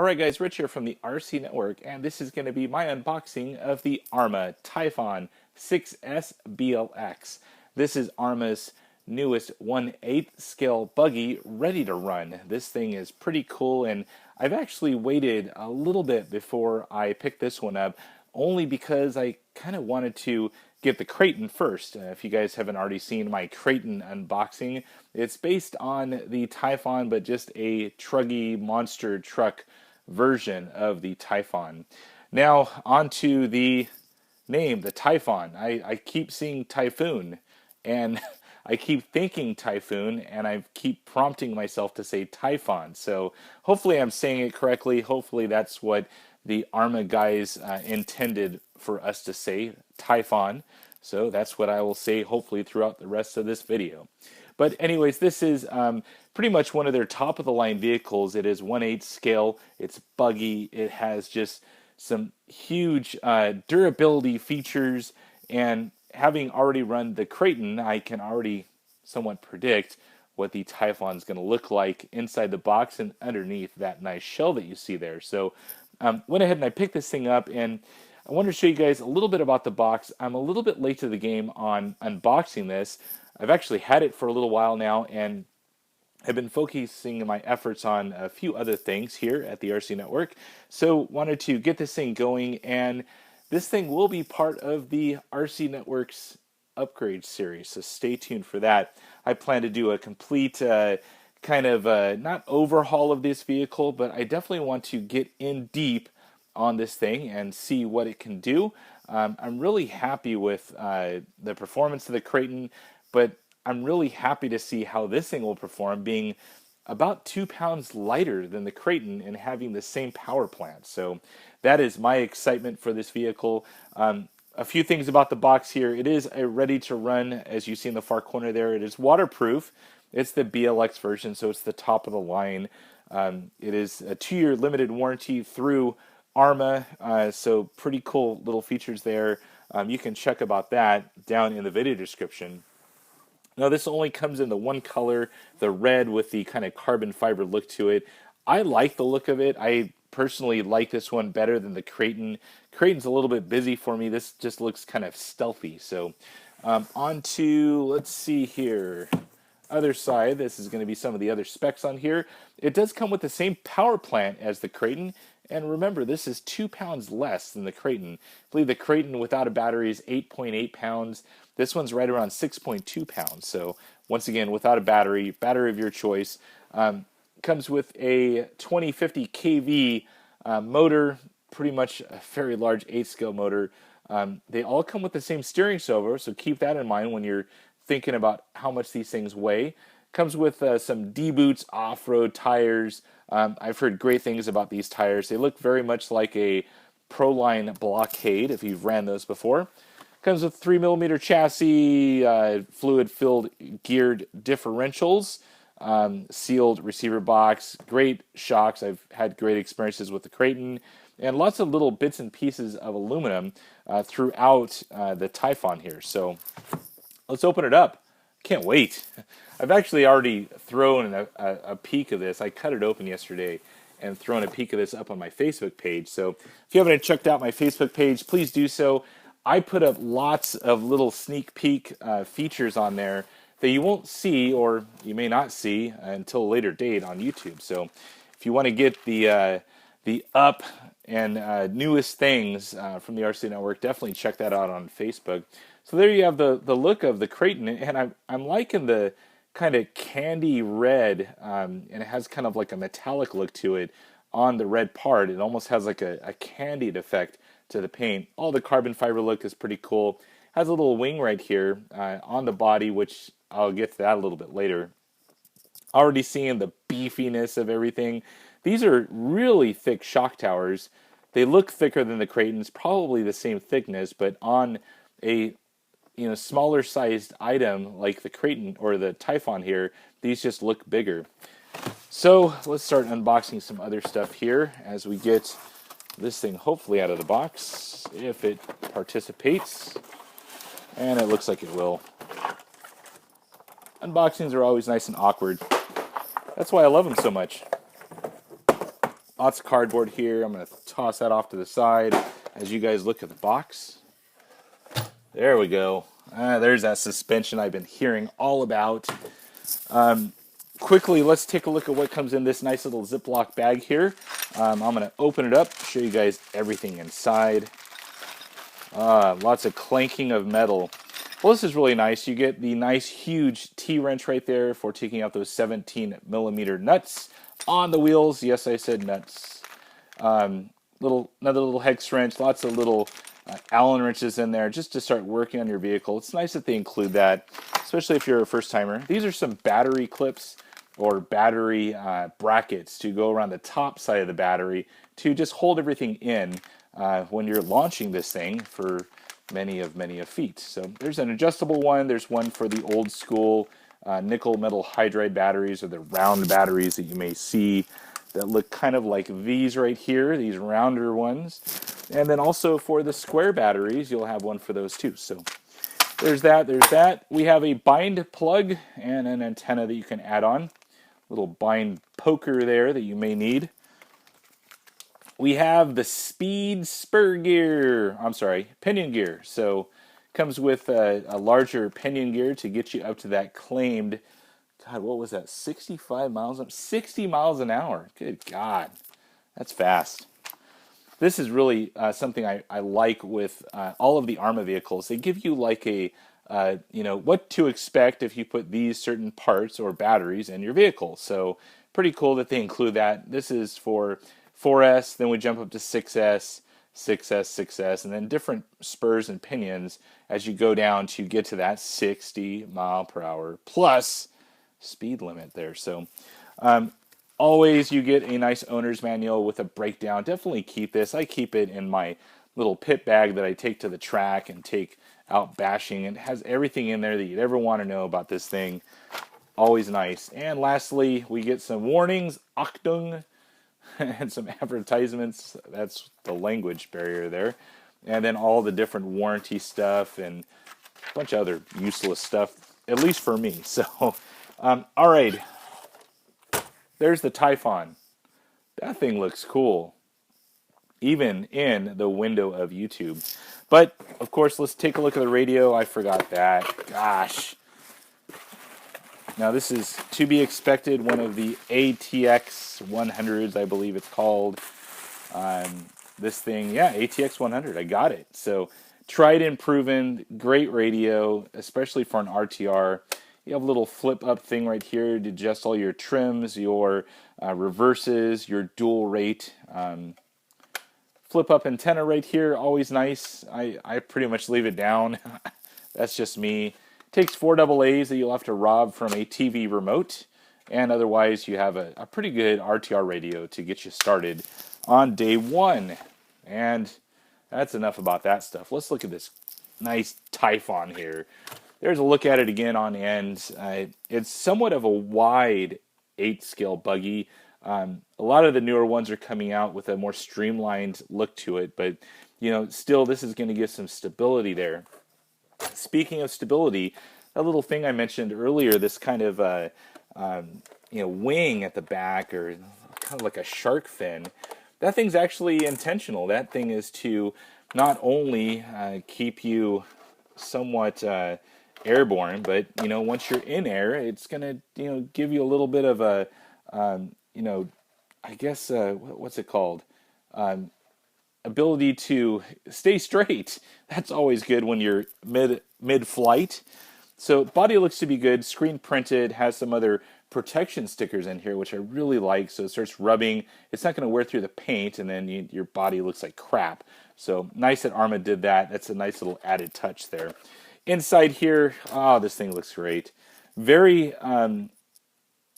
Alright guys, Rich here from the RC Network, and this is going to be my unboxing of the Arrma Typhon 6S BLX. This is Arrma's newest 1/8 scale buggy ready to run. This thing is pretty cool, and I've actually waited a little bit before I picked this one up, only because I kind of wanted to get the Creighton first. If you guys haven't already seen my Creighton unboxing, it's based on the Typhon, but just a truggy monster truck version of the Typhon. Now, onto the name, the Typhon. I keep seeing Typhoon, and I keep thinking Typhoon, and I keep prompting myself to say Typhon. So hopefully I'm saying it correctly. Hopefully that's what the Arrma guys intended for us to say, Typhon. So that's what I will say hopefully throughout the rest of this video. But anyways, this is pretty much one of their top of the line vehicles. It is 1/8 scale. It's buggy. It has just some huge durability features, and having already run the Creighton, I can already somewhat predict what the Typhon is going to look like inside the box and underneath that nice shell that you see there. So went ahead and I picked this thing up, and I want to show you guys a little bit about the box. I'm a little bit late to the game on unboxing this. I've actually had it for a little while now, and I've been focusing my efforts on a few other things here at the RC Network. So wanted to get this thing going, and this thing will be part of the RC Network's upgrade series, so stay tuned for that. I plan to do a complete kind of not overhaul of this vehicle, but I definitely want to get in deep on this thing and see what it can do. I'm really happy with the performance of the Creighton, but I'm really happy to see how this thing will perform, being about 2 pounds lighter than the Creighton and having the same power plant. So that is my excitement for this vehicle. A few things about the box here. It is a ready to run, as you see in the far corner there. It is waterproof. It's the BLX version, so it's the top of the line. It is a 2-year limited warranty through Arrma, so pretty cool little features there. You can check about that down in the video description. Now, this only comes in the one color, the red with the kind of carbon fiber look to it. I like the look of it. I personally like this one better than the Creighton. Creighton's a little bit busy for me. This just looks kind of stealthy. So on to, let's see here, other side. This is going to be some of the other specs on here. It does come with the same power plant as the Creighton. And remember, this is 2 pounds less than the Creighton. I believe the Creighton without a battery is 8.8 pounds. This one's right around 6.2 pounds. So once again, without a battery of your choice. Comes with a 2050 kV motor, pretty much a very large 8-scale motor. They all come with the same steering servo, so keep that in mind when you're thinking about how much these things weigh. Comes with some D-Boots off-road tires. I've heard great things about these tires. They look very much like a Proline Blockade, if you've ran those before. Comes with 3mm chassis, fluid-filled geared differentials, sealed receiver box, great shocks. I've had great experiences with the Creighton, and lots of little bits and pieces of aluminum throughout the Typhon here. So let's open it up. Can't wait. I've actually already thrown a peek of this. I cut it open yesterday and thrown a peek of this up on my Facebook page. So if you haven't checked out my Facebook page, please do so. I put up lots of little sneak peek features on there that you won't see, or you may not see until a later date on YouTube. So if you want to get the up and newest things from the RC Network, definitely check that out on Facebook. So there you have the look of the Creighton, and I'm liking the kind of candy red, and it has kind of like a metallic look to it on the red part. It almost has like a candied effect to the paint. All the carbon fiber look is pretty cool. Has a little wing right here on the body, which I'll get to that a little bit later. Already seeing the beefiness of everything. These are really thick shock towers. They look thicker than the Creighton's, probably the same thickness, but on a smaller sized item like the Creighton or the Typhon here, these just look bigger. So let's start unboxing some other stuff here as we get this thing hopefully out of the box, if it participates, and it looks like it will. Unboxings are always nice and awkward. That's why I love them so much. Lots of cardboard here. I'm going to toss that off to the side as you guys look at the box. There we go. There's that suspension I've been hearing all about. Quickly, let's take a look at what comes in this nice little Ziploc bag here. I'm going to open it up, show you guys everything inside. Lots of clanking of metal. Well, this is really nice. You get the nice huge T-wrench right there for taking out those 17mm nuts on the wheels. Yes, I said nuts. Another little hex wrench. Lots of little Allen wrenches in there just to start working on your vehicle. It's nice that they include that, especially if you're a first timer. These are some battery clips or battery brackets to go around the top side of the battery to just hold everything in when you're launching this thing for many of feet. So there's an adjustable one. There's one for the old school nickel metal hydride batteries, or the round batteries that you may see that look kind of like these right here, these rounder ones. And then also for the square batteries, you'll have one for those too. So there's that. We have a bind plug and an antenna that you can add on. Little bind poker there that you may need. We have the speed spur gear. Pinion gear. So comes with a larger pinion gear to get you up to that claimed, God, what was that? 65 miles up, 60 miles an hour. Good God, that's fast. This is really something I like with all of the Arrma vehicles. They give you like a what to expect if you put these certain parts or batteries in your vehicle. So pretty cool that they include that. This is for 4S, then we jump up to 6S, 6S, 6S, and then different spurs and pinions as you go down to get to that 60 mile per hour plus speed limit there. So always you get a nice owner's manual with a breakdown. Definitely keep this. I keep it in my little pit bag that I take to the track and take out bashing. It has everything in there that you'd ever want to know about this thing. Always nice. And lastly, we get some warnings, Achtung, and some advertisements. That's the language barrier there. And then all the different warranty stuff and a bunch of other useless stuff, at least for me. So, all right. There's the Typhon. That thing looks cool, even in the window of YouTube. But, of course, let's take a look at the radio. I forgot that. Gosh. Now, this is to be expected, one of the ATX 100s, I believe it's called. This thing, yeah, ATX 100. I got it. So, tried and proven, great radio, especially for an RTR. You have a little flip-up thing right here to adjust all your trims, your reverses, your dual rate. Flip-up antenna right here, always nice. I pretty much leave it down. That's just me. Takes 4 AA's that you'll have to rob from a TV remote. And otherwise, you have a pretty good RTR radio to get you started on day one. And that's enough about that stuff. Let's look at this nice Typhon here. There's a look at it again on end. It's somewhat of a wide 8-scale buggy. A lot of the newer ones are coming out with a more streamlined look to it, but still this is going to give some stability there. Speaking of stability, that little thing I mentioned earlier, this kind of wing at the back, or kind of like a shark fin, that thing's actually intentional. That thing is to not only keep you somewhat airborne, but once you're in air, it's gonna give you a little bit of a I guess what's it called, ability to stay straight. That's always good when you're mid flight. So body looks to be good, screen printed, has some other protection stickers in here, which I really like. So it starts rubbing. It's not going to wear through the paint, and then your body looks like crap. So nice that Arrma did that. That's a nice little added touch there. Inside here, this thing looks great. Very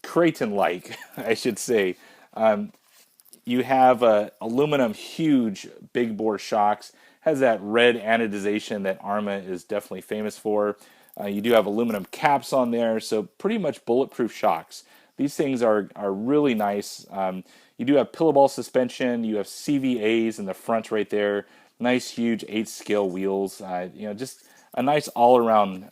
Creighton-like, I should say. You have aluminum, huge, big bore shocks. Has that red anodization that Arrma is definitely famous for. You do have aluminum caps on there, so pretty much bulletproof shocks. These things are really nice. You do have pillow ball suspension. You have CVAs in the front right there. Nice, huge 8-scale wheels. Just a nice all-around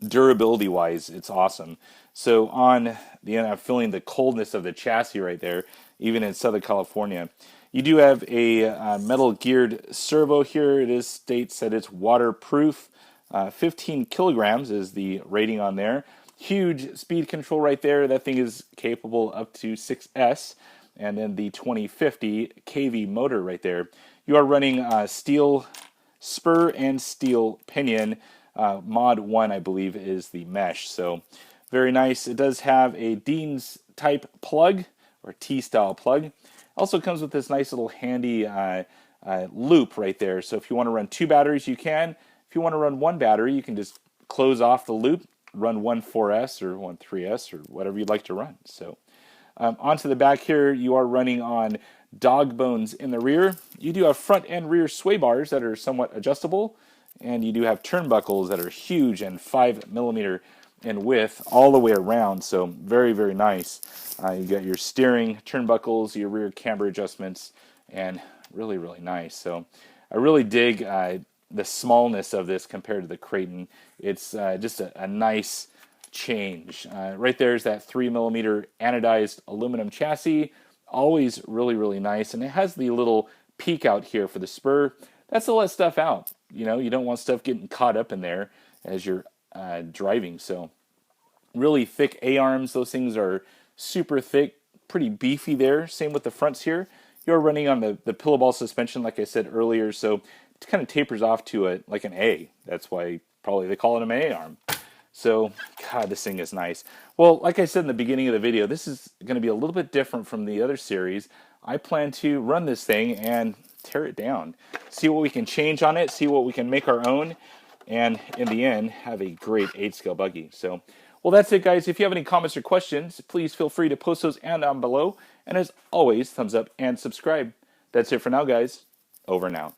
durability-wise, it's awesome. So on the end, I'm feeling the coldness of the chassis right there. even in Southern California. You do have a metal geared servo here. It states that it's waterproof. 15 kilograms is the rating on there. Huge speed control right there. That thing is capable up to 6S. And then the 2050 kV motor right there. You are running steel spur and steel pinion. Mod 1, I believe, is the mesh. So very nice. It does have a Dean's type plug, or T-style plug. Also comes with this nice little handy loop right there. So if you want to run 2 batteries, you can. If you want to run 1 battery, you can just close off the loop, run one 4S or one 3S or whatever you'd like to run. So onto the back here, you are running on dog bones in the rear. You do have front and rear sway bars that are somewhat adjustable, and you do have turnbuckles that are huge and 5 millimeter in width all the way around. So very, very nice. You got your steering turnbuckles, your rear camber adjustments, and really, really nice. So I really dig the smallness of this compared to the Creighton. It's just a nice change. Right there is that 3 millimeter anodized aluminum chassis. Always really, really nice. And it has the little peak out here for the spur. That's to let stuff out. You know, you don't want stuff getting caught up in there as you're driving. So really thick A-arms. Those things are super thick, pretty beefy there. Same with the fronts here. You're running on the pillow ball suspension, like I said earlier, so it kind of tapers off to like an A. That's why probably they call it an A-arm. So, God, this thing is nice. Well, like I said in the beginning of the video, this is going to be a little bit different from the other series. I plan to run this thing and tear it down, see what we can change on it, see what we can make our own, and in the end, have a great 8-scale buggy. So, well, that's it, guys. If you have any comments or questions, please feel free to post those down below. And as always, thumbs up and subscribe. That's it for now, guys. Over and out.